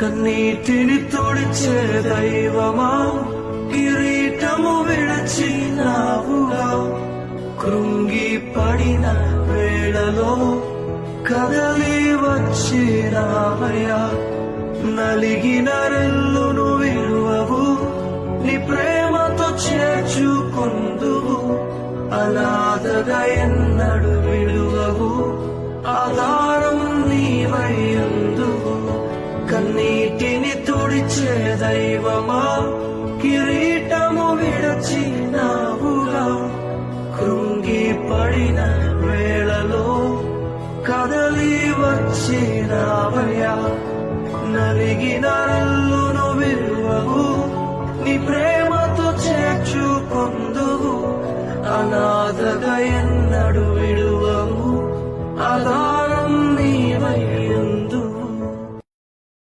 కన్నీటిని తుడిచే దైవమా, కిరీటము విడచినావుగా. కృంగి పడిన వేళలో కదలి వచ్చినావయ్యా. నలిగిన రెల్లును విడువవు, నీ ప్రేమతో చేర్చుకుందువు. అనాథగా ఎన్నడు విడువవు, ఆధారం నీవయ్యుందువు. కన్నీటిని తుడిచే దైవమా, కిరీటము విడచినావుగా. కృంగి పడిన వేళలో కదలి వచ్చినావయ్యా. నలిగిన రెల్లును విడువవు, నీ